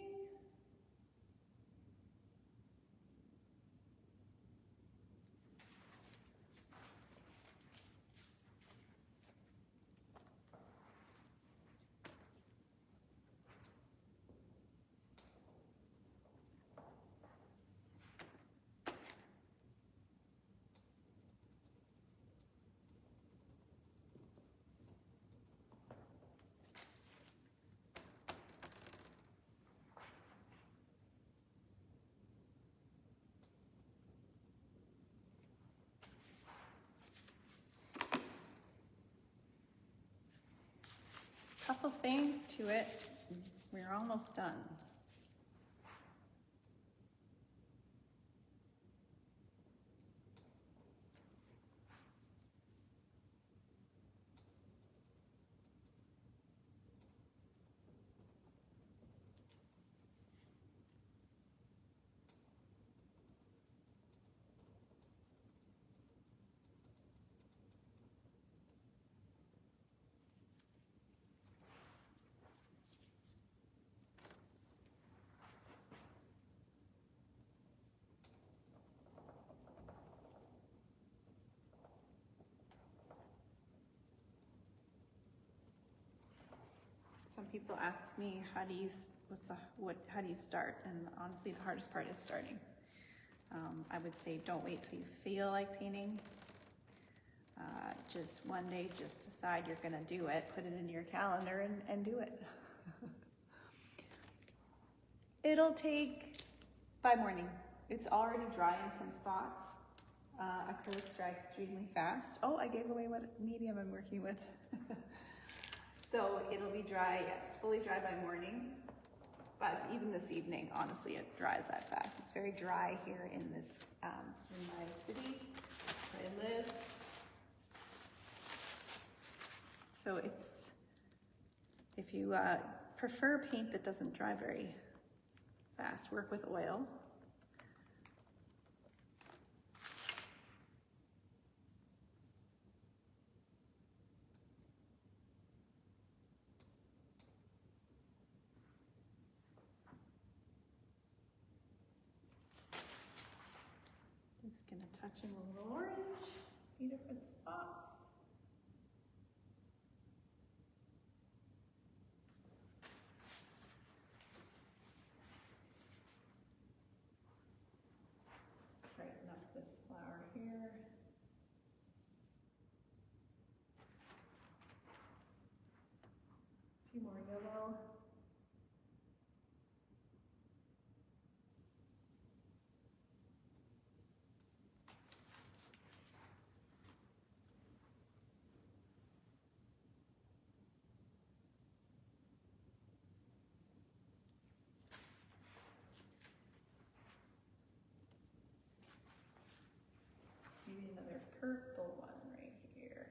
Couple things to it, we're almost done. Some people ask me, how do you start? And honestly, the hardest part is starting. I would say don't wait till you feel like painting. Just one day, just decide you're gonna do it, put it in your calendar and do it. It'll take, by morning, it's already dry in some spots. Acrylics dry extremely fast. Oh, I gave away what medium I'm working with. So it'll be dry, yes, fully dry by morning, but even this evening, honestly, it dries that fast. It's very dry here in this, in my city where I live. So it's, if you prefer paint that doesn't dry very fast, work with oil. Just gonna touch in a little orange, a few different spots. Brighten up this flower here. A few more yellow. Maybe another purple one right here.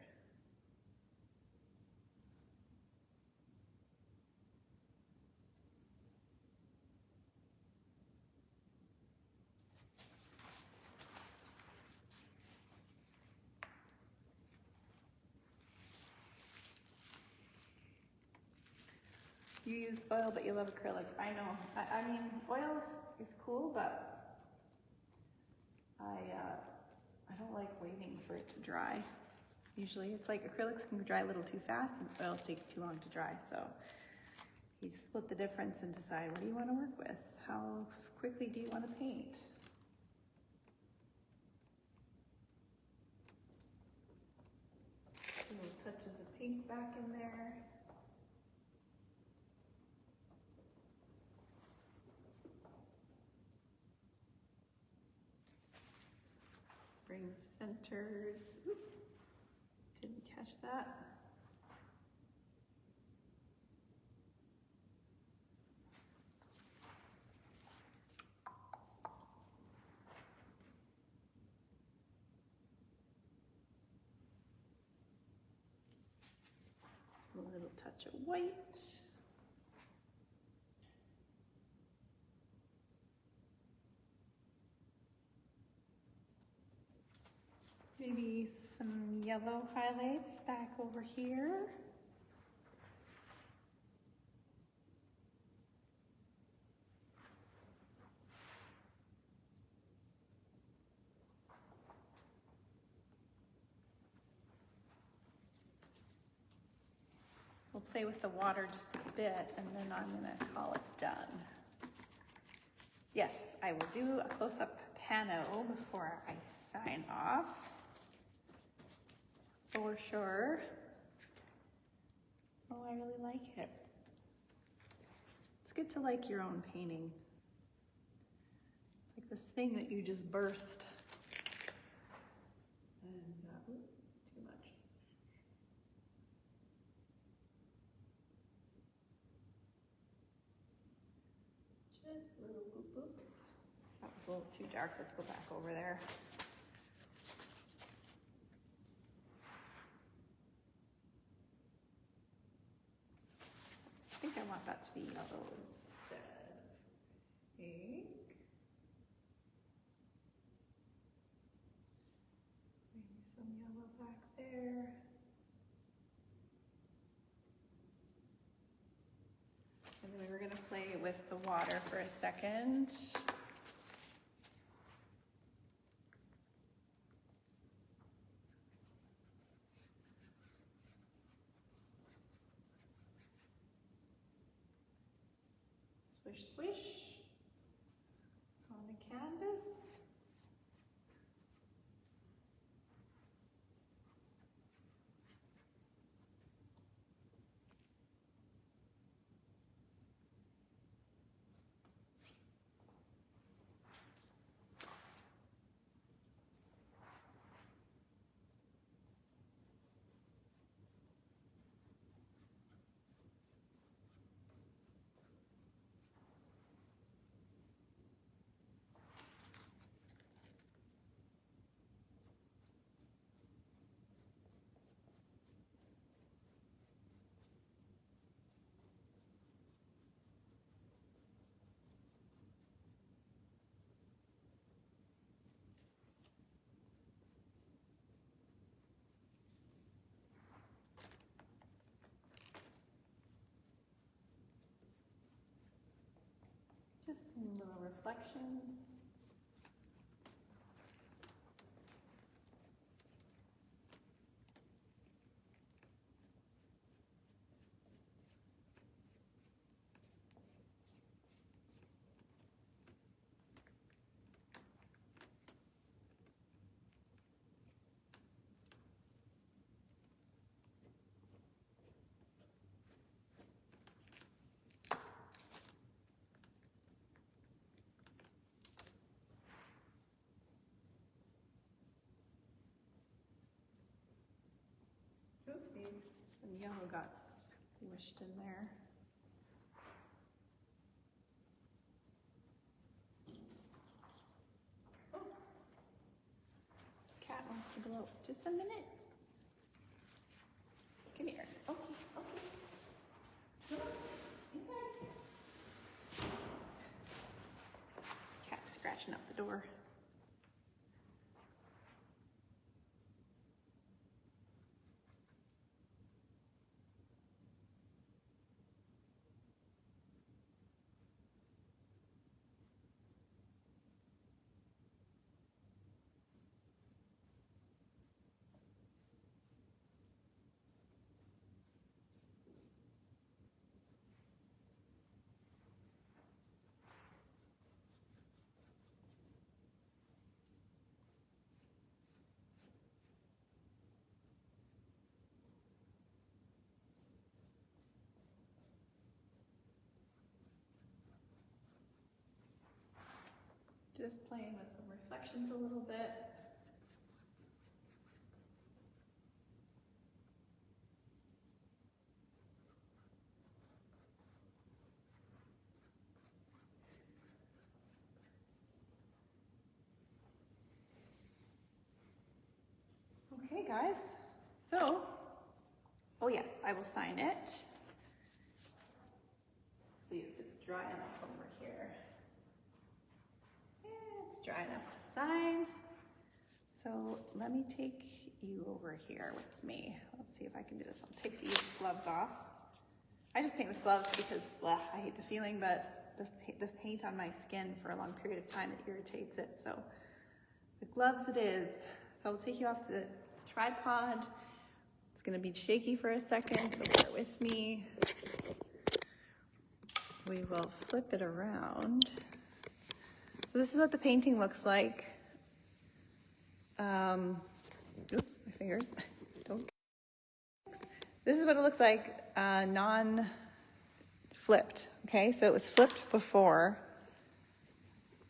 You use oil, but you love acrylic. I know. I mean, oil is cool, but I don't like waiting for it to dry. Usually it's like acrylics can dry a little too fast and oils take too long to dry. So you split the difference and decide, what do you want to work with? How quickly do you want to paint? Little touches of pink back in there. Bring centers. Oop, didn't catch that. A little touch of white. Maybe some yellow highlights back over here. We'll play with the water just a bit, and then I'm gonna call it done. Yes, I will do a close-up pano before I sign off, for sure. Oh, I really like it. It's good to like your own painting. It's like this thing that you just birthed. And, too much. Just little boop boops. That was a little too dark. Let's go back over there. I think I want that to be yellow instead of pink. Maybe some yellow back there. And then we're going to play with the water for a second. Swish, swish on the canvas. Just some little reflections. Oopsies, some yellow got squished in there. Oh. Cat wants to go out. Just a minute. Come here. Okay, okay. Come on, inside. Cat's scratching up the door. Just playing with some reflections a little bit. Okay, guys. So, oh yes, I will sign it. See if it's dry enough over here. It's dry enough to sign. So let me take you over here with me. Let's see if I can do this. I'll take these gloves off. I just paint with gloves because I hate the feeling, but the paint on my skin for a long period of time, it irritates it. So the gloves it is. So I'll take you off the tripod. It's gonna be shaky for a second, so bear with me. We will flip it around. So this is what the painting looks like. Oops, my fingers, don't. This is what it looks like, non-flipped, okay? So it was flipped before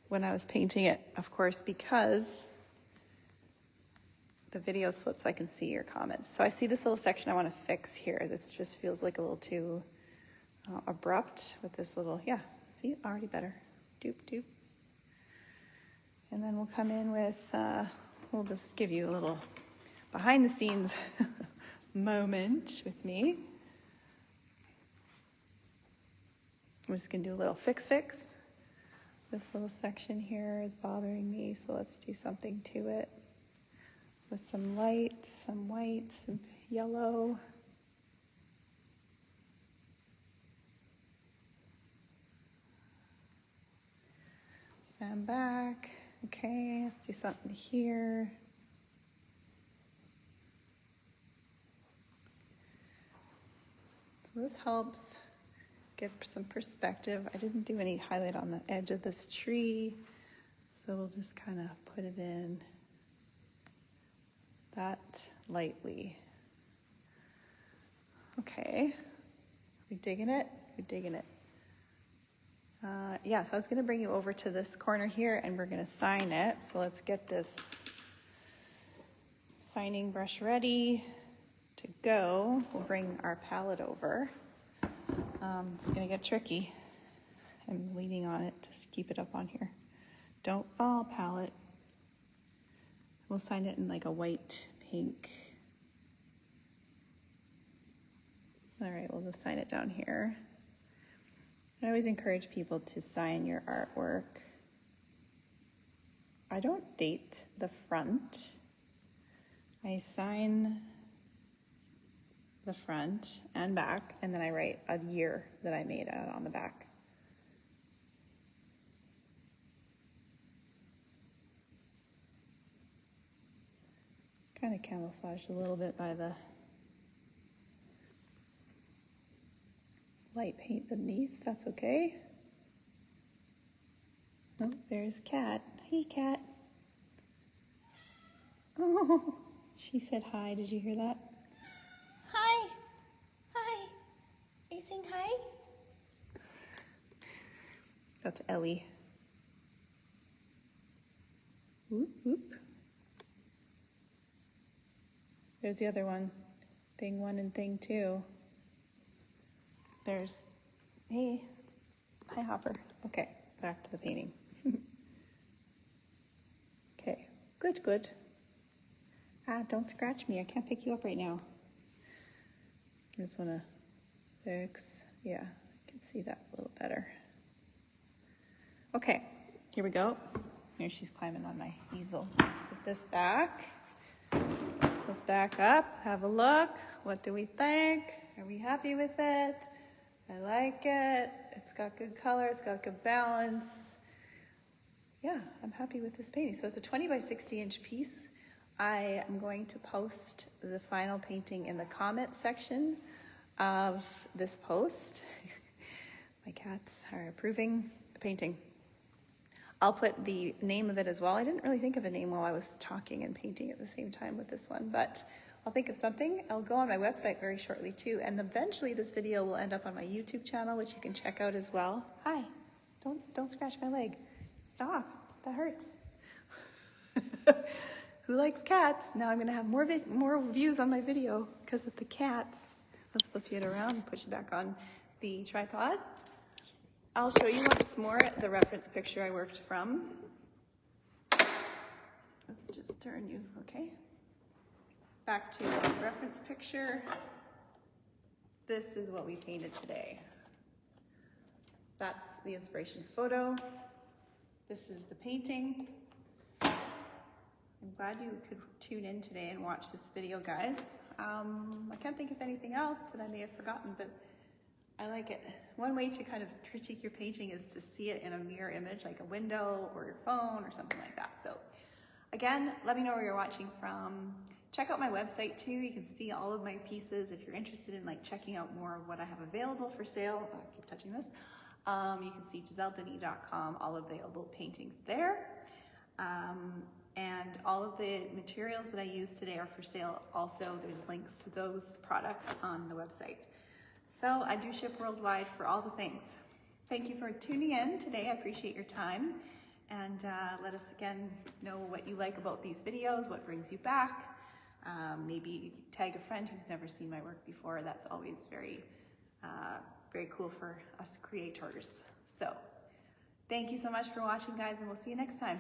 when I was painting it, of course, because the video's flipped so I can see your comments. So I see this little section I want to fix here. This just feels like a little too abrupt with this little, yeah, see, already better. Doop, doop. And then we'll come in with, we'll just give you a little behind the scenes moment with me. I'm just gonna do a little fix. This little section here is bothering me, so let's do something to it with some light, some white, some yellow. Stand back. Okay, let's do something here. So this helps get some perspective. I didn't do any highlight on the edge of this tree, so we'll just kind of put it in that lightly. Okay, we digging it? We're digging it. Yeah, so I was gonna bring you over to this corner here and we're gonna sign it. So let's get this signing brush ready to go. We'll bring our palette over. It's gonna get tricky. I'm leaning on it to keep it up on here. Don't fall, palette. We'll sign it in like a white pink. All right, we'll just sign it down here. I always encourage people to sign your artwork. I don't date the front. I sign the front and back, and then I write a year that I made it on the back. Kind of camouflaged a little bit by the light paint beneath, that's okay. Oh, there's Cat. Hey, Cat. Oh, she said hi. Did you hear that? Hi. Hi. Are you saying hi? That's Ellie. Whoop, whoop. There's the other one. Thing 1 and thing 2. There's, hey, hi Hopper. Okay, back to the painting. Okay, good. Ah, don't scratch me. I can't pick you up right now. I just wanna fix, yeah, I can see that a little better. Okay, here we go. Here she's climbing on my easel. Let's put this back. Let's back up, have a look. What do we think? Are we happy with it? I like it. It's got good color, it's got good balance. Yeah, I'm happy with this painting. So it's a 20 by 60 inch piece. I am going to post the final painting in the comment section of this post. My cats are approving the painting. I'll put the name of it as well. I didn't really think of a name while I was talking and painting at the same time with this one, but I'll think of something. I'll go on my website very shortly too, and eventually this video will end up on my YouTube channel, which you can check out as well. Hi, don't scratch my leg. Stop, that hurts. Who likes cats? Now I'm gonna have more views on my video because of the cats. Let's flip it around and push it back on the tripod. I'll show you once more the reference picture I worked from. Let's just turn you, okay? Back to the reference picture. This is what we painted today. That's the inspiration photo. This is the painting. I'm glad you could tune in today and watch this video, guys. I can't think of anything else that I may have forgotten, but I like it. One way to kind of critique your painting is to see it in a mirror image, like a window or your phone or something like that. So again, let me know where you're watching from. check out my website too. You can see all of my pieces if you're interested in like checking out more of what I have available for sale. I keep touching this. You can see giselledenis.com, all available paintings there. And all of the materials that I use today are for sale. Also, there's links to those products on the website. So I do ship worldwide for all the things. Thank you for tuning in today. I appreciate your time. And let us again know what you like about these videos, what brings you back. Maybe tag a friend who's never seen my work before. That's always very, very cool for us creators. So thank you so much for watching, guys, and we'll see you next time.